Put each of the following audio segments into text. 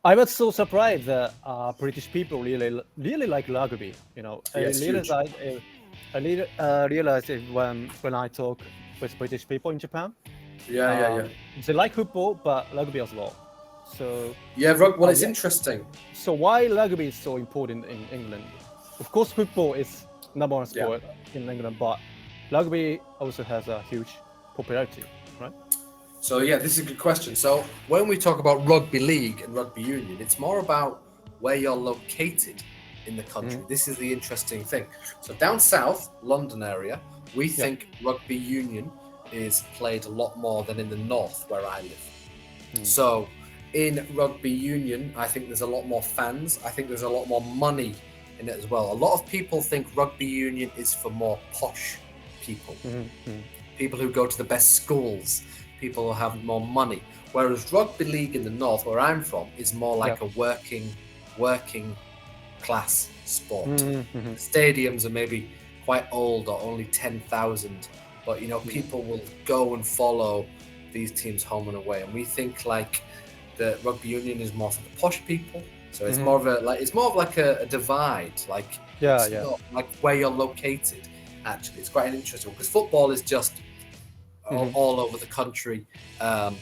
I was so surprised that British people really like rugby. Yeah, it's huge. I realized it when I talk with British people in Japan. Yeah. They like football, but rugby as well. So Yeah, well, it's interesting. So why rugby is so important in England? Of course, football is number one sport in England, but rugby also has a huge popularity, right? So yeah, this is a good question. So when we talk about rugby league and rugby union, it's more about where you're located in the country. This is the interesting thing. So down south, London area, we think rugby union is played a lot more than in the north where I live. So in rugby union, I think there's a lot more fans. I think there's a lot more money in it as well. A lot of people think rugby union is for more posh people, people who go to the best schools, people who have more money. Whereas rugby league in the north, where I'm from, is more like a working class sport. Stadiums are maybe quite old or only 10,000, but people will go and follow these teams home and away. And we think like the rugby union is more for the posh people. So it's more of a divide, like not like where you're located. Actually, it's quite interesting because football is just all over the country,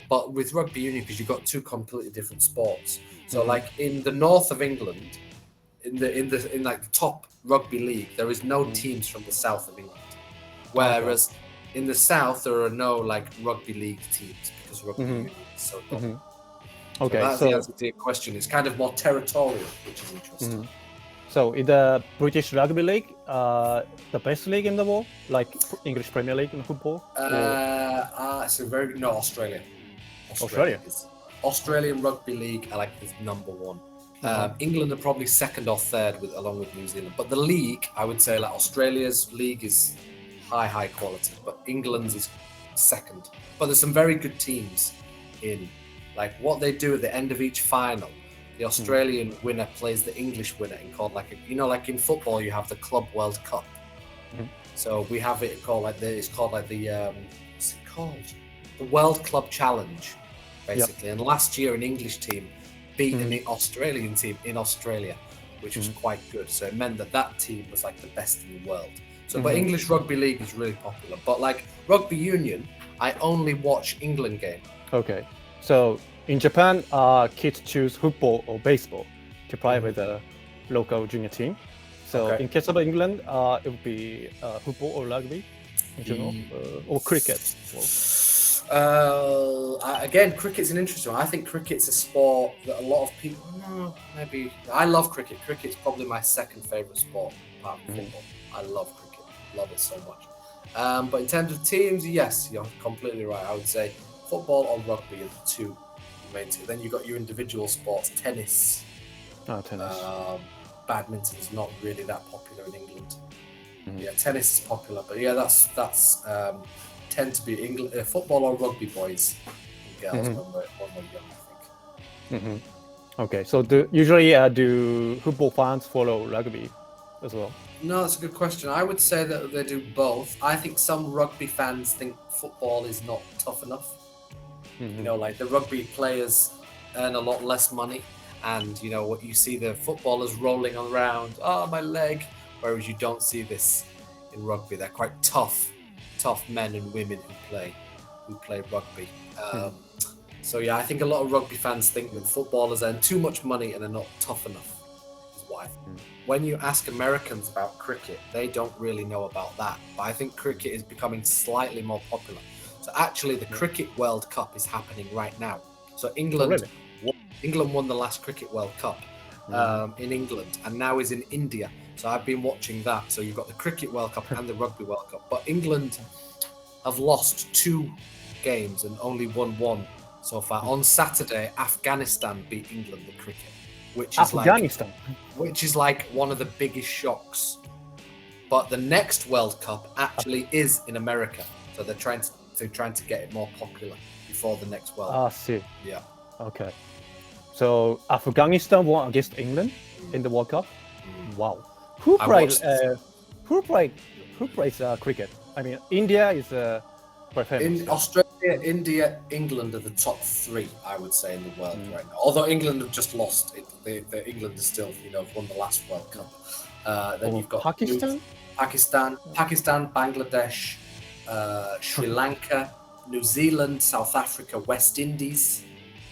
but with rugby union, because you've got two completely different sports. So like in the north of England, in like the top rugby league, there is no teams from the south of England, whereas in the south there are no like rugby league teams because rugby union is so dominant. Okay, so that's the answer to your question. It's kind of more territorial, which is interesting. So in the British Rugby League, the best league in the world, like English Premier League in football? It's a very no Australia. Australian Rugby League, I like is number one. England are probably second or third, along with New Zealand. But the league, I would say, like Australia's league is high quality, but England's is second. But there's some very good teams in. Like what they do at the end of each final, the Australian winner plays the English winner in called like like in football you have the Club World Cup. So we have it called like the what's it called? The World Club Challenge, basically. And last year an English team beat an Australian team in Australia, which was quite good. So it meant that team was like the best in the world. So but English Rugby League is really popular. But like rugby union, I only watch England game. Okay. So in Japan, kids choose football or baseball to play with the local junior team. So in case of England, it would be football or rugby in general, or cricket. Again, cricket's an interesting one. I think cricket's a sport that a lot of people, maybe. I love cricket. Cricket's probably my second favourite sport apart from football. I love cricket. Love it so much. But in terms of teams, yes, you're completely right. I would say football or rugby are the two main two. Then you've got your individual sports, tennis. Tennis. Badminton is not really that popular in England. Yeah, tennis is popular, but yeah, that's tend to be football or rugby boys and girls when we're young, I think. Okay, so do football fans follow rugby as well? No, that's a good question. I would say that they do both. I think some rugby fans think football is not tough enough. Like the rugby players earn a lot less money, and what you see the footballers rolling around, my leg, whereas you don't see this in rugby. They're quite tough men and women who play rugby. So yeah, I think a lot of rugby fans think that footballers earn too much money and are not tough enough. Is why. When you ask Americans about cricket, they don't really know about that. But I think cricket is becoming slightly more popular. So actually, the Cricket World Cup is happening right now. So England won the last Cricket World Cup in England, and now is in India. So I've been watching that. So you've got the Cricket World Cup and the Rugby World Cup. But England have lost 2 games and only won 1 so far. On Saturday, Afghanistan beat England in cricket, which is like one of the biggest shocks. But the next World Cup actually is in America. So they're trying to get it more popular before the next World Cup. I see. Yeah. Okay. So Afghanistan won against England in the World Cup. Wow. Who plays cricket? I mean, India is quite famous. In Australia, India, England are the top three, I would say, in the world right now. Although England have just lost, England is still, won the last World Cup. Then you've got Pakistan, Bangladesh, Sri Lanka, New Zealand, South Africa, West Indies.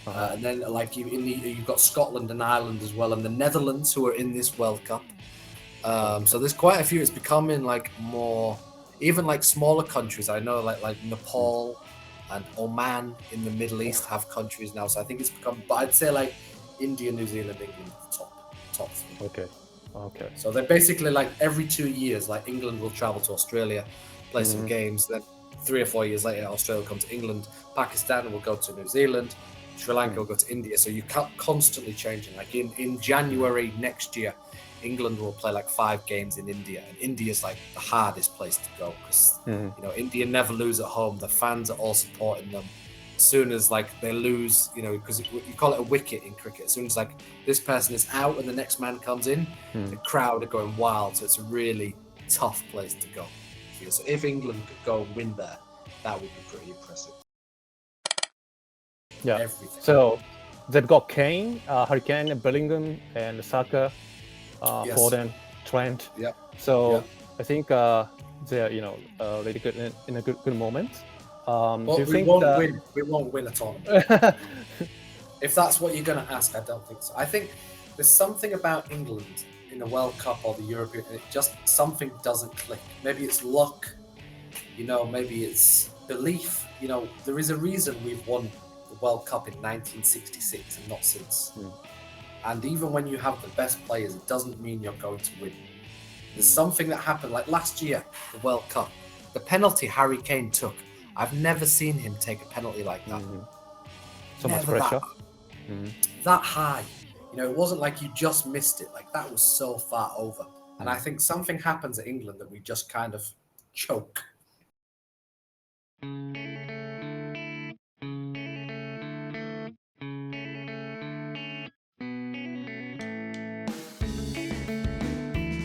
And then, you've got Scotland and Ireland as well, and the Netherlands, who are in this World Cup. So there's quite a few. It's becoming more, even smaller countries. I know like Nepal and Oman in the Middle East have countries now. So I think it's become. But I'd say India, New Zealand, England, top three. Okay. So they're basically every 2 years, England will travel to Australia, play some games. Then 3 or 4 years later, Australia will come to England. Pakistan will go to New Zealand. Sri Lanka will go to India. So you can't constantly changing. In January next year, England will play 5 games in India, and India's the hardest place to go because India never lose at home. The fans are all supporting them. As soon as they lose, because you call it a wicket in cricket. As soon as this person is out and the next man comes in, the crowd are going wild. So it's a really tough place to go. So if England could go and win there, that would be pretty impressive. Yeah. Everything. So they've got Kane, Harry Kane, Bellingham, and Saka, Yes. Foden, Trent. Yeah. So Yeah. I think they're really good in a good moment. But do you we think won't that... win. We won't win a tournament. If that's what you're going to ask, I don't think so. I think there's something about England in the World Cup or the European, something doesn't click. Maybe it's luck, maybe it's belief. There is a reason we've won the World Cup in 1966 and not since. And even when you have the best players, it doesn't mean you're going to win. There's something that happened, last year, the World Cup. The penalty Harry Kane took, I've never seen him take a penalty like that. So much pressure. That high. It wasn't like you just missed it. That was so far over. And I think something happens at England that we just kind of choke.